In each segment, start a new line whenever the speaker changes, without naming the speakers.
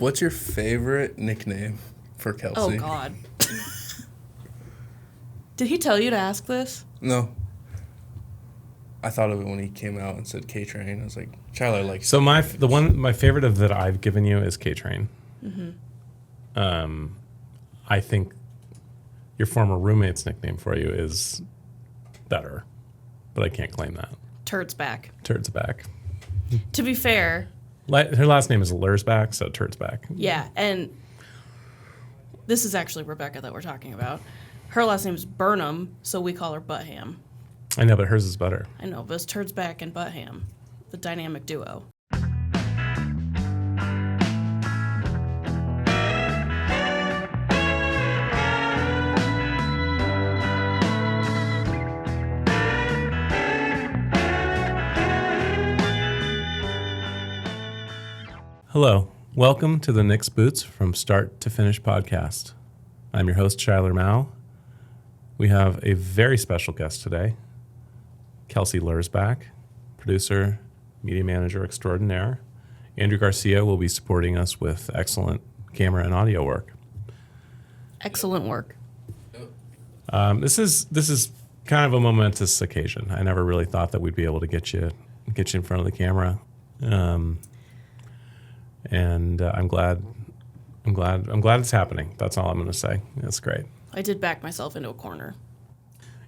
What's your favorite nickname for Kelsey?
Oh, God. Did he tell you to ask this?
No. I thought of it when he came out and said K-Train. I was like, Tyler likes
So my favorite of that I've given you is K-Train.
Mm-hmm.
I think your former roommate's nickname for you is better, but I can't claim that.
Turd's back.
Turd's back.
To be fair.
Her last name is Lursback, so Turd's back.
Yeah, and this is actually Rebecca that we're talking about. Her last name is Burnham, so we call her Buttham.
I know, but hers is better.
I know, but it's Turd's back and Buttham, the dynamic duo.
Hello. Welcome to the Nick's Boots from Start to Finish podcast. I'm your host, Shyler Mao. We have a very special guest today, Kelsey Lursback, producer, media manager extraordinaire. Andrew Garcia will be supporting us with excellent camera and audio work.
Excellent work.
This is kind of a momentous occasion. I never really thought that we'd be able to get you in front of the camera. And I'm glad it's happening. That's all I'm going to say. That's great.
I did back myself into a corner.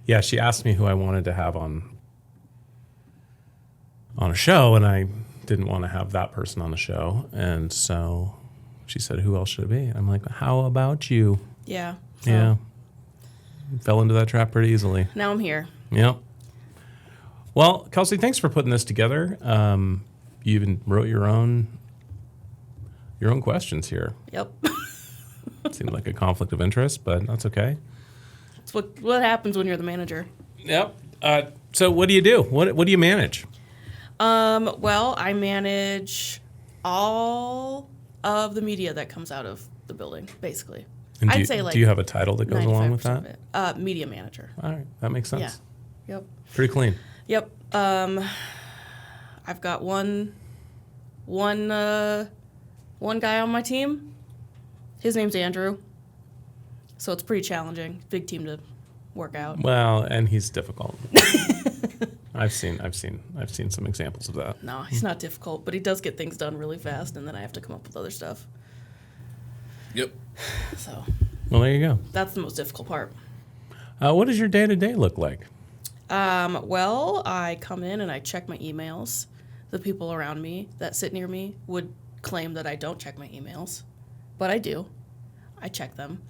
Yeah, she asked me who I wanted to have on a show, and I didn't want to have that person on the show. And so she said, who else should it be? I'm like, how about you?
Yeah.
So yeah. Fell into that trap pretty easily.
Now I'm here.
Yep. Well, Kelsey, thanks for putting this together. You even wrote your own questions here.
Yep.
Seemed like a conflict of interest, but that's okay.
It's what happens when you're the manager.
Yep. So what do you do? What do you manage?
Well, I manage all of the media that comes out of the building, basically.
And
I'd say
do you have a title that goes along with that?
Media manager.
All right, that makes sense.
Yeah. Yep.
Pretty clean.
Yep. I've got one guy on my team. His name's Andrew. So it's pretty challenging. Big team to work out.
Well, and he's difficult. I've seen some examples of that.
No, he's not difficult, but he does get things done really fast, and then I have to come up with other stuff.
Yep.
So.
Well, there you go.
That's the most difficult part.
What does your day-to-day look like?
Well, I come in and I check my emails. The people around me that sit near me would claim that I don't check my emails, but I do. I check them.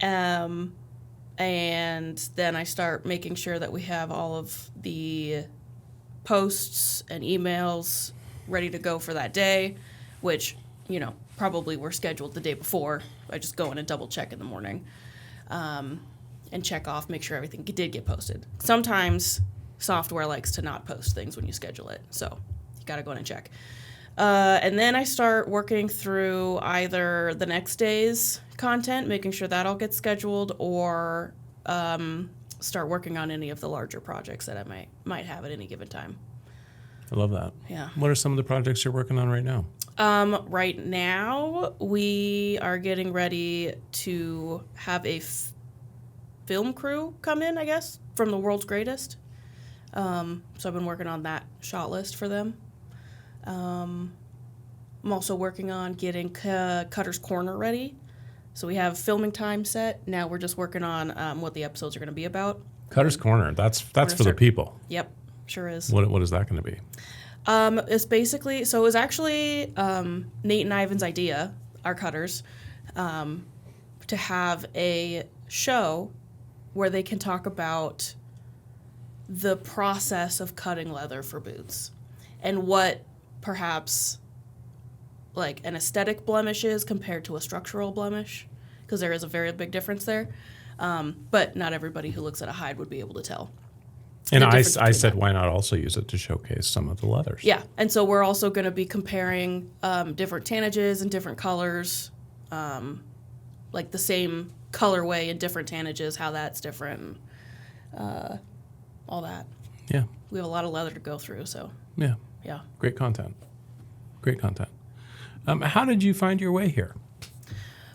And then I start making sure that we have all of the posts and emails ready to go for that day, which, probably were scheduled the day before. I just go in and double check in the morning and check off, make sure everything did get posted. Sometimes software likes to not post things when you schedule it, so you got to go in and check. And then I start working through either the next day's content, making sure that all gets scheduled, or start working on any of the larger projects that I might have at any given time.
I love that.
Yeah.
What are some of the projects you're working on right now?
Right now, we are getting ready to have a film crew come in, I guess, from the World's Greatest. So I've been working on that shot list for them. I'm also working on getting Cutter's Corner ready. So we have filming time set. Now we're just working on what the episodes are going to be about.
Cutter's Corner. That's for the people.
Yep, sure is.
What is that going to be?
It's basically, so it was actually Nate and Ivan's idea, our cutters, to have a show where they can talk about the process of cutting leather for boots and what perhaps like an aesthetic blemish is compared to a structural blemish, because there is a very big difference there. But not everybody who looks at a hide would be able to tell.
And I said, why not also use it to showcase some of the leathers?
Yeah, and so we're also going to be comparing different tannages and different colors, like the same colorway in different tannages, how that's different, all that.
Yeah.
We have a lot of leather to go through, so.
Yeah.
Yeah.
Great content. How did you find your way here?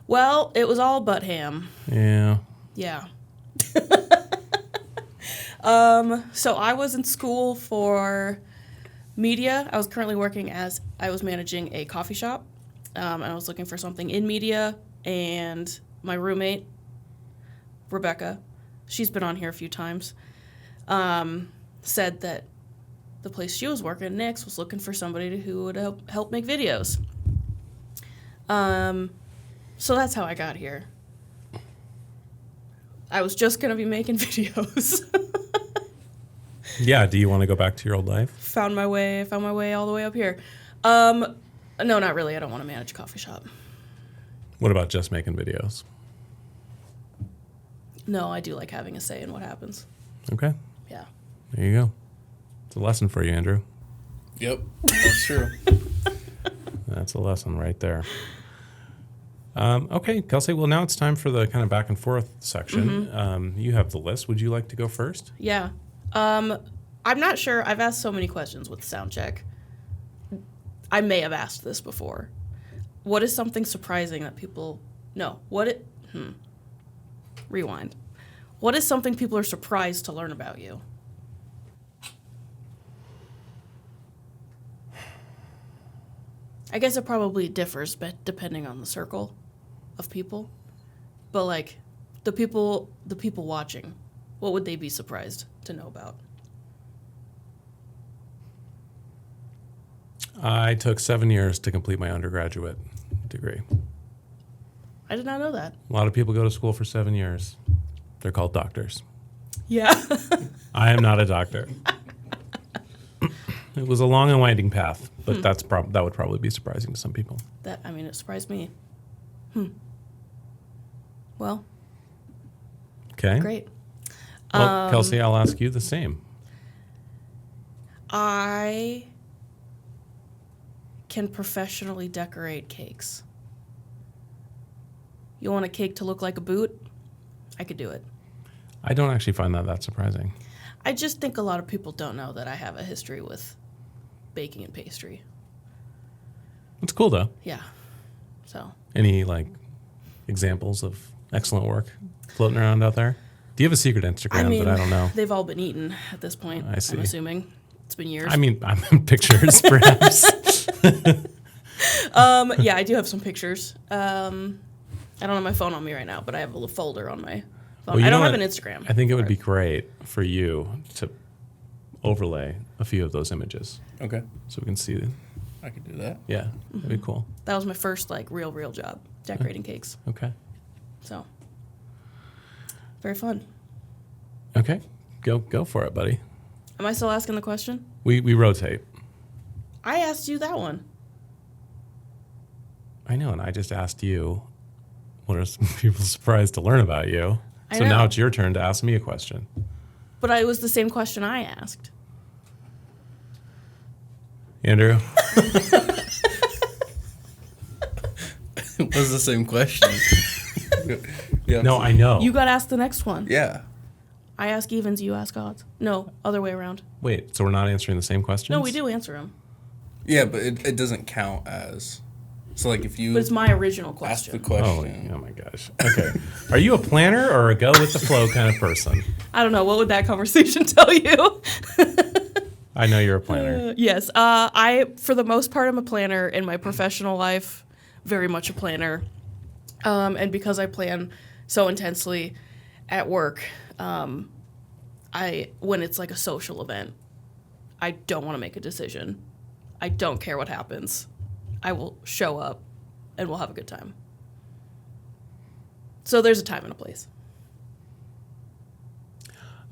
Well, it was all but ham.
Yeah.
Yeah. So I was in school for media. I was currently working I was managing a coffee shop, and I was looking for something in media, and my roommate, Rebecca, she's been on here a few times, said that the place she was working, Nick's, was looking for somebody who would help make videos. So that's how I got here. I was just going to be making videos.
Yeah. Do you want to go back to your old life?
Found my way all the way up here. No, not really. I don't want to manage a coffee shop.
What about just making videos?
No, I do like having a say in what happens.
Okay.
Yeah.
There you go. It's a lesson for you, Andrew.
Yep, that's true.
That's a lesson right there. Okay, Kelsey. Well, now it's time for the kind of back and forth section. You have the list. Would you like to go first?
Yeah. I'm not sure. I've asked so many questions with sound check. I may have asked this before. What is something surprising that people... No. Rewind. What is something people are surprised to learn about you? I guess it probably differs, but depending on the circle of people. But like the people watching, what would they be surprised to know about?
I took 7 years to complete my undergraduate degree.
I did not know that.
A lot of people go to school for 7 years. They're called doctors.
Yeah.
I am not a doctor. It was a long and winding path, but that would probably be surprising to some people.
It surprised me. Well.
Okay.
Great.
Well, Kelsey, I'll ask you the same.
I can professionally decorate cakes. You want a cake to look like a boot? I could do it.
I don't actually find that surprising.
I just think a lot of people don't know that I have a history with baking and pastry.
It's cool, though.
Yeah. So.
Any, examples of excellent work floating around out there? Do you have a secret Instagram that I don't know?
They've all been eaten at this point.
I see.
I'm assuming. It's been years.
I'm in pictures, perhaps.
Yeah, I do have some pictures. I don't have my phone on me right now, but I have a little folder on my phone.
Well,
I don't have an Instagram.
I think it would be great for you to overlay a few of those images
Okay,
so we can see it.
I could do that.
Yeah, that'd be cool.
That was my first real job, decorating cakes.
Okay.
So very fun.
Okay, go for it, buddy.
Am I still asking the question?
We rotate.
I asked you that one.
I know, and I just asked you, what are some people surprised to learn about you?
I
So
know.
now it's your turn to ask me a question.
But it was the same question I asked.
Andrew?
It was the same question. Yeah,
No, I know.
You got asked the next one.
Yeah.
I ask evens, you ask odds. No, other way around.
Wait, so we're not answering the same questions?
No, we do answer them.
Yeah, but it doesn't count as... So, if you
But it's my original
ask the
question.
question...
Oh my gosh. Okay. Are you a planner or a go with the flow kind of person?
I don't know. What would that conversation tell you?
I know you're a planner.
Yes. For the most part, I'm a planner in my professional life. Very much a planner. And because I plan so intensely at work, when it's like a social event, I don't want to make a decision. I don't care what happens. I will show up and we'll have a good time. So there's a time and a place.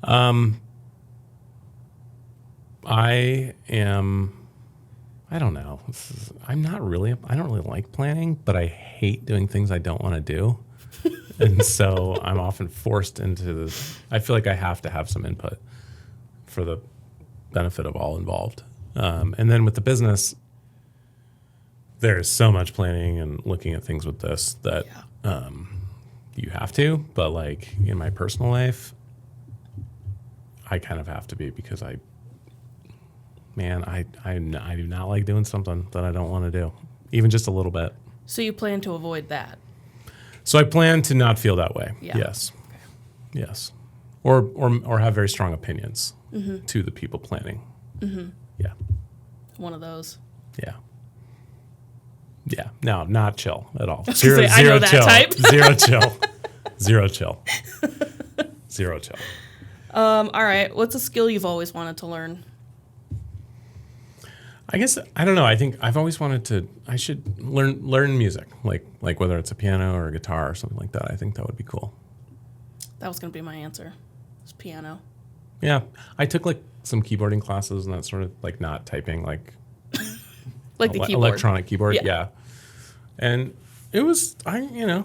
I don't know. I don't really like planning, but I hate doing things I don't want to do. And so I'm often forced into this. I feel like I have to have some input for the benefit of all involved. And then with the business, there's so much planning and looking at things with this that you have to. But in my personal life, I kind of have to be because I do not like doing something that I don't want to do. even just a little bit.
So you plan to avoid that?
So I plan to not feel that way.
Yeah.
Yes. Yes. Or have very strong opinions to the people planning. Yeah.
One of those.
Yeah. Yeah. No, not chill at all.
was gonna say, I know that
chill.
type.
Zero chill. Zero chill. Zero chill.
All right. What's a skill you've always wanted to learn?
I guess I don't know. I think I've always wanted to. I should learn music, like whether it's a piano or a guitar or something like that. I think that would be cool.
That was going to be my answer. It's piano.
Yeah, I took like some keyboarding classes and that sort of like not typing, like
Like the keyboard.
electronic keyboard.
Yeah.
Yeah, and it was it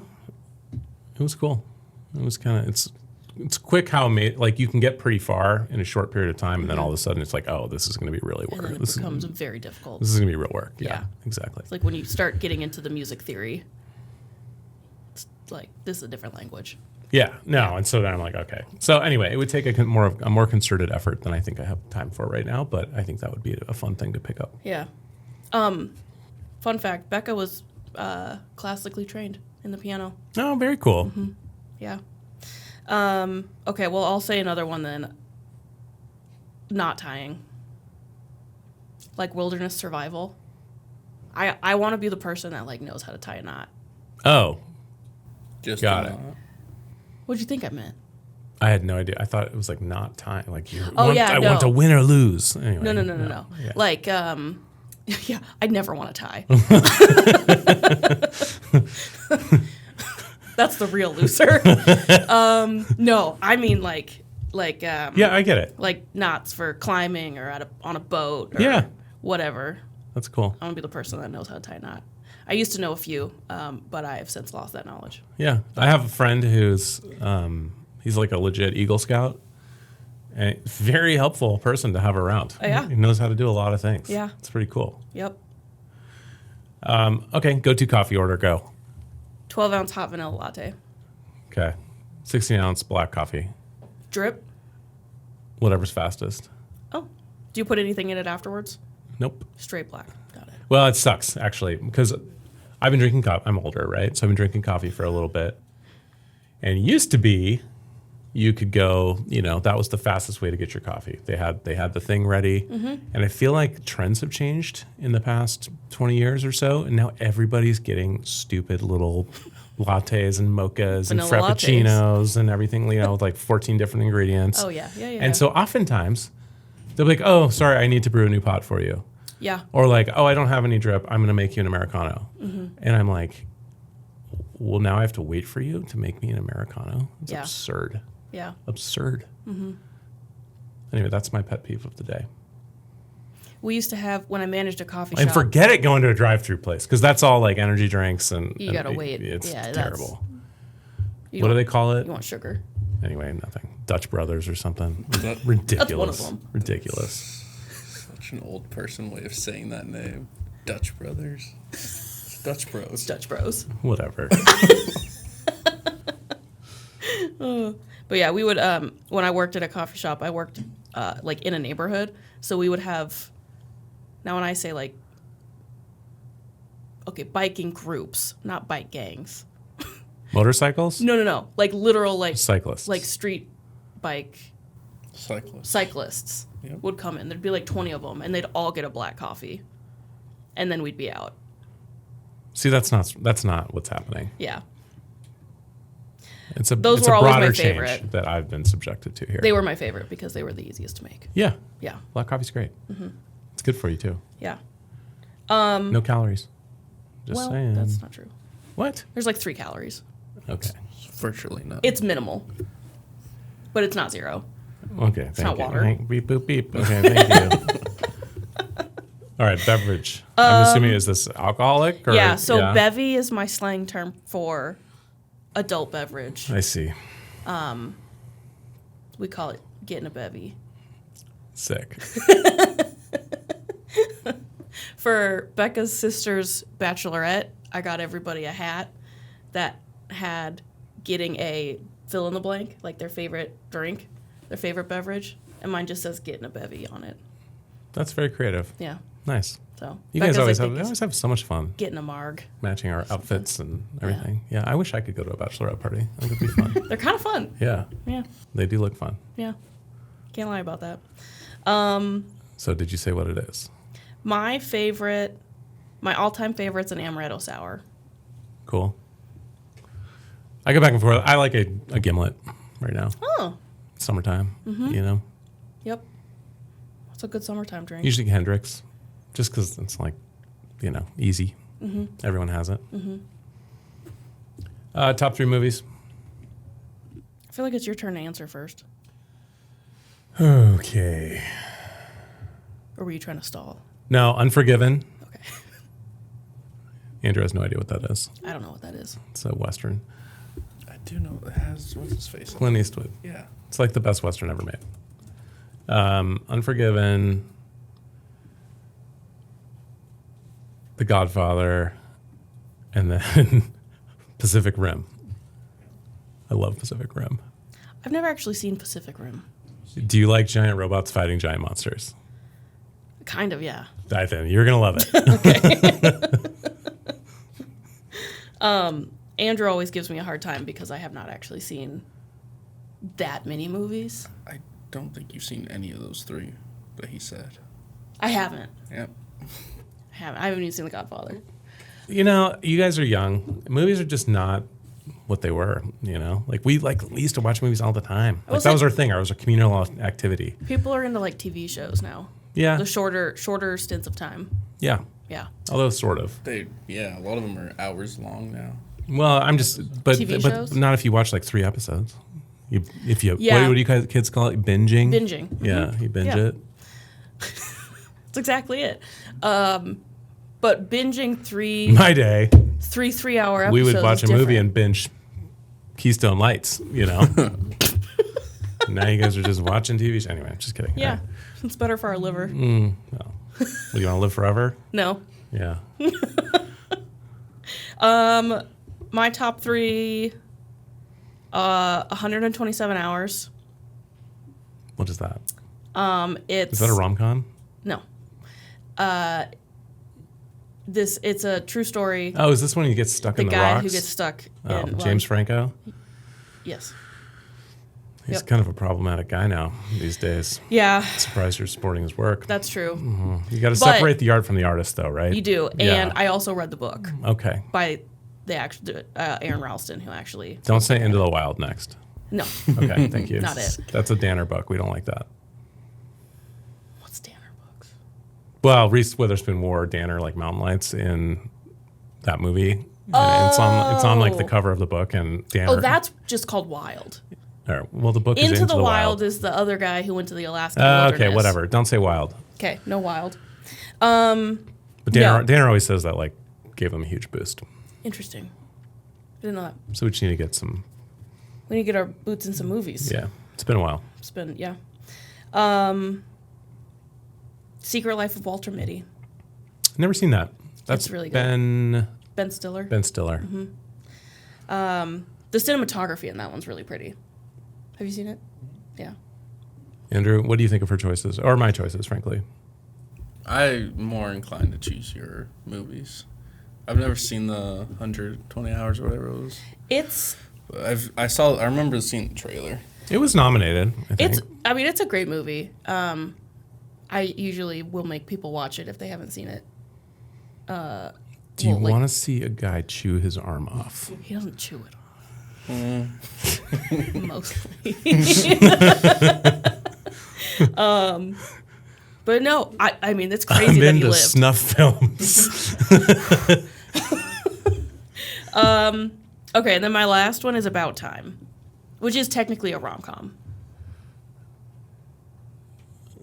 was cool. It was kind of it's quick how like you can get pretty far in a short period of time, and then all of a sudden it's like, oh, this is going to be really
And
work.
then it becomes very difficult.
This is going to be real work. Yeah,
Yeah.
exactly.
It's like when you start getting into the music theory, it's like, this is a different language.
Yeah, no, and so then I'm like, okay. So anyway, it would take a more concerted effort than I think I have time for right now, but I think that would be a fun thing to pick up.
Yeah. Fun fact, Becca was classically trained in the piano.
Oh, very cool.
Yeah. Okay, well, I'll say another one then. Knot tying. Like wilderness survival. I want to be the person that like knows how to tie a knot.
Oh,
Just
Got
a
it.
knot.
What'd you think I meant?
I had no idea. I thought it was like not time. Like you
Oh, yeah,
I
no.
want to win or lose. Anyway,
No.
Yeah.
Like, yeah, I'd never want to tie. That's the real loser. No, I mean like,
Yeah, I get it.
like knots for climbing or on a boat or
Yeah.
whatever.
That's cool.
I want to be the person that knows how to tie a knot. I used to know a few, but I have since lost that knowledge.
Yeah, I have a friend who's he's like a legit Eagle Scout. And very helpful person to have around.
Oh, yeah.
He knows how to do a lot of things.
Yeah.
It's pretty cool.
Yep.
Okay, go-to coffee order, go.
12-ounce hot vanilla latte.
Okay. 16-ounce black coffee.
Drip.
Whatever's fastest.
Oh. Do you put anything in it afterwards?
Nope.
Straight black. Got it.
Well, it sucks, actually, because I've been drinking coffee. I'm older, right? So I've been drinking coffee for a little bit. And it used to be you could go, that was the fastest way to get your coffee. They had the thing ready. And I feel like trends have changed in the past 20 years or so. And now everybody's getting stupid little lattes and mochas and
Vanilla
frappuccinos and everything, with like 14 different ingredients.
Oh, yeah.
And so oftentimes they'll be like, oh, sorry, I need to brew a new pot for you.
Yeah.
Or like, oh, I don't have any drip. I'm going to make you an Americano. And I'm like, well, now I have to wait for you to make me an Americano? It's
Yeah.
absurd.
Yeah.
Absurd. Anyway, that's my pet peeve of the day.
We used to have, when I managed a coffee shop.
And forget it going to a drive-through place, because that's all like energy drinks and
You gotta wait.
It's
Yeah,
terrible.
you
What do
want-
they call it?
You want sugar.
Anyway, nothing. Dutch Brothers or something.
That-
Ridiculous.
That's one of them.
Ridiculous.
Such an old person way of saying that name. Dutch Brothers. It's Dutch Bros.
Dutch Bros.
Whatever.
But yeah, we would, when I worked at a coffee shop, I worked like in a neighborhood. So we would have, now when I say like, okay, biking groups, not bike gangs.
Motorcycles?
No. Like literal, like,
Cyclists.
like street bike
Cyclist.
cyclists
Yep.
would come in. There'd be like 20 of them, and they'd all get a black coffee. And then we'd be out.
See, that's not what's happening.
Yeah.
It's a
Those
it's
were
a
always my
broader
favorite.
change that I've been subjected to here.
They were my favorite because they were the easiest to make.
Yeah.
Yeah.
Black coffee's great. It's good for you too.
Yeah.
No calories. Just
Well,
saying.
that's not true.
What?
There's like 3 calories.
Okay.
Virtually not.
It's minimal, but it's not 0.
Okay. Thank
not
you.
water.
Beep boop beep. Okay. Thank you. All right. Beverage. I'm assuming is this alcoholic or
Yeah, so bevy is my slang term for adult beverage.
I see.
We call it getting a bevy.
Sick.
For Becca's sister's bachelorette, I got everybody a hat that had getting a fill in the blank, like their favorite drink, their favorite beverage, and mine just says getting a bevy on it.
That's very creative.
Yeah.
Nice.
So
You guys
Becca's,
always have so much fun
getting a marg.
matching our outfits and everything. Yeah, I wish I could go to a bachelorette party. I think it'd be fun.
They're kind of fun.
Yeah,
Yeah.
they do look fun.
Yeah. Can't lie about that.
So did you say what it is?
My all-time favorite's an amaretto sour.
Cool. I go back and forth. I like a gimlet right now.
Oh.
Summertime, you know.
Yep. It's a good summertime drink.
Usually Hendrix, just because it's like, you know, easy. Everyone has it. Top 3 movies.
I feel like it's your turn to answer first.
Okay.
Or were you trying to stall?
No, Unforgiven.
Okay.
Andrew has no idea what that is.
I don't know what that is.
It's a Western.
I do know it has what's his face.
Clint Eastwood.
Yeah.
It's like the best Western ever made. Unforgiven, The Godfather, and then Pacific Rim. I love Pacific Rim.
I've never actually seen Pacific Rim.
Do you like giant robots fighting giant monsters?
Kind of, yeah.
I think you're gonna love it.
Andrew always gives me a hard time because I have not actually seen that many movies.
I don't think you've seen any of those 3 that he said.
I haven't.
Yep.
I haven't even seen The Godfather.
You know, you guys are young. Movies are just not what they were. You know, we used to watch movies all the time. Like that was our thing. It was our communal activity.
People are into like TV shows now.
Yeah.
The shorter stints of time.
Yeah.
Yeah.
Although sort of.
A lot of them are hours long now.
Well, I'm just, but
TV
but
shows?
not if you watch like 3 episodes. If you
Yeah.
what do you guys kids call it? Binging.
Binging.
Yeah, you binge
Yeah.
it.
That's exactly it. But binging
My day,
3-hour episodes.
we would watch a
is
movie
different.
and binge Keystone Lights. You know. Now you guys are just watching TV. Anyway, just kidding.
Yeah.
All right.
It's better for our liver.
No. Well, you want to live forever?
No.
Yeah.
My top 3, 127 Hours.
What is that?
It's
Is that a rom-com?
No. It's a true story.
Oh, is this when he gets stuck
The
in the
guy
rocks?
who gets stuck
Oh,
in
James Franco.
Yes.
He's
Yep.
kind of a problematic guy now these days.
Yeah,
Surprised you're supporting his work.
that's true.
You got to
But-
separate the art from the artist, though, right?
You do.
Yeah.
And I also read the book
Okay.
by the Aaron Ralston, who actually
Don't say Into the Wild next.
No.
Okay, thank you.
Not it.
That's a Danner book. We don't like that.
What's Danner books?
Well, Reese Witherspoon wore Danner like mountain lights in that movie. And it's on like the cover of the book, and Danner.
Oh, that's just called Wild.
Well, the book is
Into the Wild is the other guy who went to the Alaskan wilderness.
Okay, whatever. Don't say Wild.
Okay, no Wild.
But Danner always says that like gave them a huge boost.
Interesting. Didn't know that.
So we just need to get some.
We need to get our boots in some movies.
Yeah, it's been a while.
It's been, yeah. Secret Life of Walter Mitty.
Never seen that. That's
It's really good.
Ben
Stiller.
Ben Stiller.
The cinematography in that one's really pretty. Have you seen it? Yeah.
Andrew, what do you think of her choices, or my choices, frankly?
I'm more inclined to choose your movies. I've never seen the 120 Hours or whatever it was. I remember seeing the trailer.
It was nominated. I think.
It's a great movie. I usually will make people watch it if they haven't seen it.
Do you want to see a guy chew his arm off?
He doesn't chew it off. Mostly. But no, I mean, it's crazy
I'm
that he
into
lived.
snuff films.
Okay, and then my last one is About Time, which is technically a rom-com.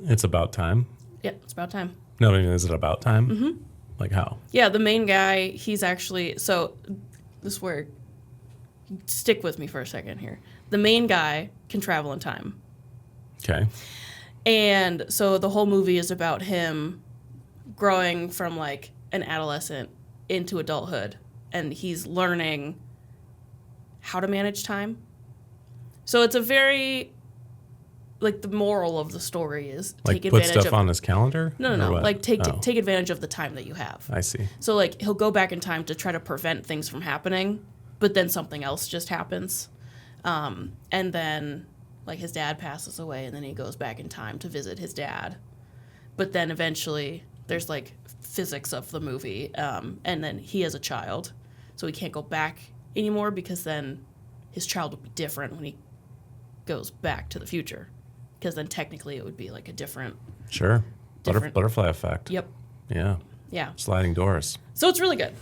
It's about time.
Yeah, it's about time.
No, I mean, is it about time? Mm-hmm. Like how?
Yeah, the main guy, he's actually, so this is where, stick with me for a second here. The main guy can travel in time.
Okay.
And so the whole movie is about him growing from like an adolescent into adulthood, and he's learning how to manage time. So it's a very like the moral of the story is
like
take
put
advantage
stuff
of
on his calendar?
no.
What?
Like take advantage of the time that you have.
I see.
So like he'll go back in time to try to prevent things from happening, but then something else just happens, and then like his dad passes away, and then he goes back in time to visit his dad, but then eventually there's like physics of the movie, and then he has a child, so he can't go back anymore because then his child would be different when he goes back to the future, because then technically it would be like a different.
Sure. Butterfly effect.
Yep.
Yeah.
Yeah.
Sliding doors.
So it's really good.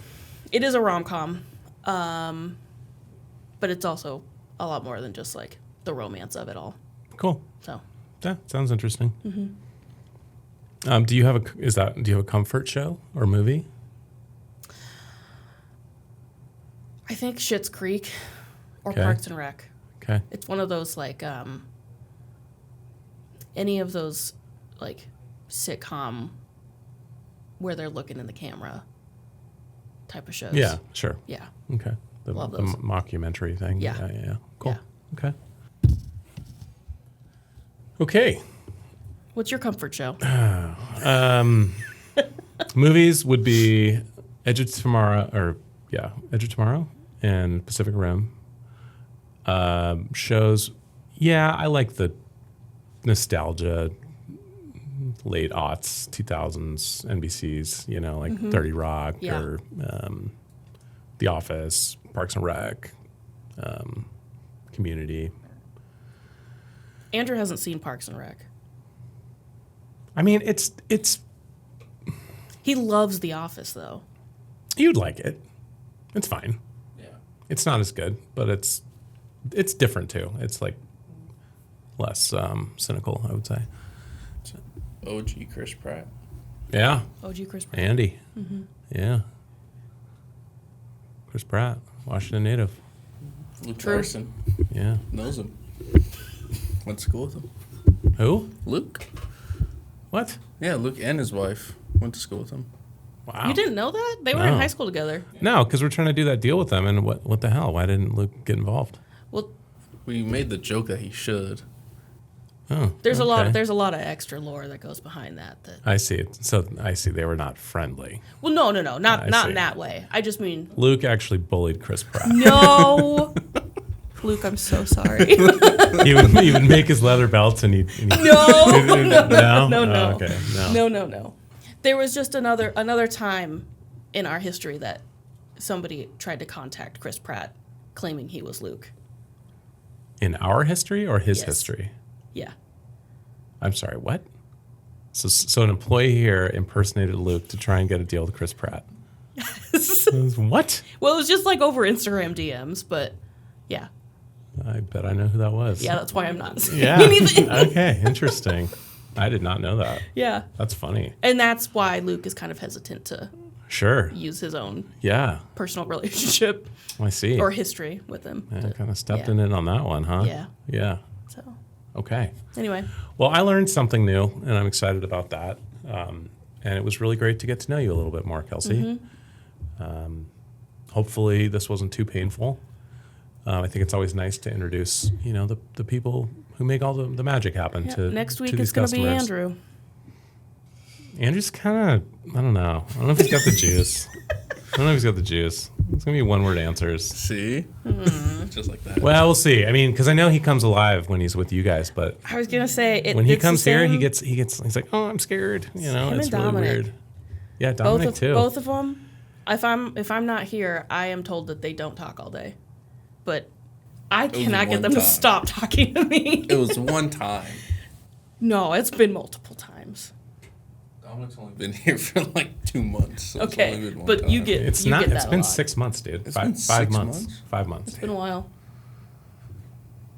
It is a rom-com, but it's also a lot more than just like the romance of it all.
Cool.
So.
Yeah, sounds interesting. Mm-hmm. Do you have a comfort show or movie?
I think Schitt's Creek or
Okay.
Parks and Rec.
Okay.
It's one of those like any of those like sitcom where they're looking in the camera type of shows.
Yeah, sure.
Yeah.
Okay. The
Love those.
mockumentary thing.
Yeah.
Yeah. Cool.
Yeah.
Okay. Okay.
What's your comfort show?
Movies would be Edge of Tomorrow, and Pacific Rim. Shows, I like the nostalgia, late aughts, 2000s, NBC's, like 30 Rock
Yeah.
or The Office, Parks and Rec, Community.
Andrew hasn't seen Parks and Rec.
I mean, it's
He loves The Office though.
you'd like it. It's fine.
Yeah.
It's not as good, but it's different too. It's like less cynical, I would say.
OG Chris Pratt.
Yeah.
OG Chris Pratt.
Andy. Mm-hmm. Yeah. Chris Pratt, Washington native.
Luke
True.
Larson
Yeah.
knows him. Went to school with him.
Who?
Luke.
What?
Yeah, Luke and his wife went to school with him.
Wow.
You didn't know that? They were in
No.
high school together.
No, because we're trying to do that deal with them, and what the hell? Why didn't Luke get involved?
Well,
We made the joke that he should.
Oh,
there's a lot.
okay.
There's a lot of extra lore that goes behind that.
I see it. So I see they were not friendly.
Well, no, not
I
not
see.
in that way. I just mean
Luke actually bullied Chris Pratt.
no. Luke, I'm so sorry.
he would make his leather belts, and he'd
No.
no.
No.
Oh, okay. No.
No. There was just another time in our history that somebody tried to contact Chris Pratt claiming he was Luke.
In our history or his
Yes.
history?
Yeah.
I'm sorry, what? So an employee here impersonated Luke to try and get a deal with Chris Pratt. What?
Well, it was just like over Instagram DMs, but yeah.
I bet I know who that was.
Yeah, that's why I'm not saying
Yeah.
anything.
Okay, interesting. I did not know that.
Yeah.
That's funny.
And that's why Luke is kind of hesitant to
Sure.
use his own
Yeah.
personal relationship
I see.
or history with him.
Yeah, kind of stepped
yeah.
in it on that one, huh?
Yeah.
Yeah.
So,
Okay.
anyway.
Well, I learned something new, and I'm excited about that. And it was really great to get to know you a little bit more, Kelsey. Hopefully, this wasn't too painful. I think it's always nice to introduce, the people who make all the magic happen
Yeah,
to
next week
to these
it's going to be
customers.
Andrew.
Andrew's kind of, I don't know if he's got the juice. It's going to be one-word answers.
See? Just like that.
Well, we'll see. I mean, because I know he comes alive when he's with you guys, but
I was going to say
when he
it's the
comes here,
same-
he's like, oh, I'm scared.
Him
it's
and
really
Dominic.
weird. Yeah, Dominic too.
Both of them. If I'm not here, I am told that they don't talk all day, but I
was
cannot get
one
them to
time.
stop talking to me.
It was one time.
No, it's been multiple times.
Dominic's only been here for like 2 months. So it's only
Okay,
been one
but
time.
you get
It's
you
not.
Get that
It's
a
been
lot.
6 months, dude.
It's
Five,
been
5
6
months.
months?
5 months.
It's been a while.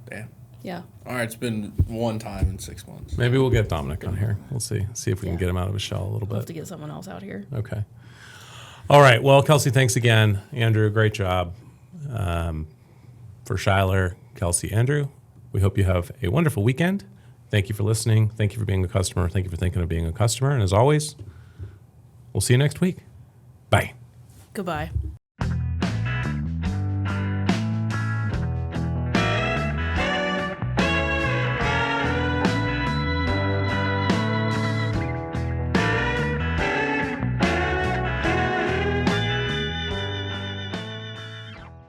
Damn.
Yeah.
All right, it's been one time in 6 months.
Maybe we'll get Dominic on here. We'll see if we can
Yeah.
get him out of his shell a little
We'll have
bit.
to get someone else out here.
Okay. All right. Well, Kelsey, thanks again. Andrew, great job. For Shyler, Kelsey, Andrew, we hope you have a wonderful weekend. Thank you for listening. Thank you for being a customer. Thank you for thinking of being a customer. And as always, we'll see you next week. Bye.
Goodbye.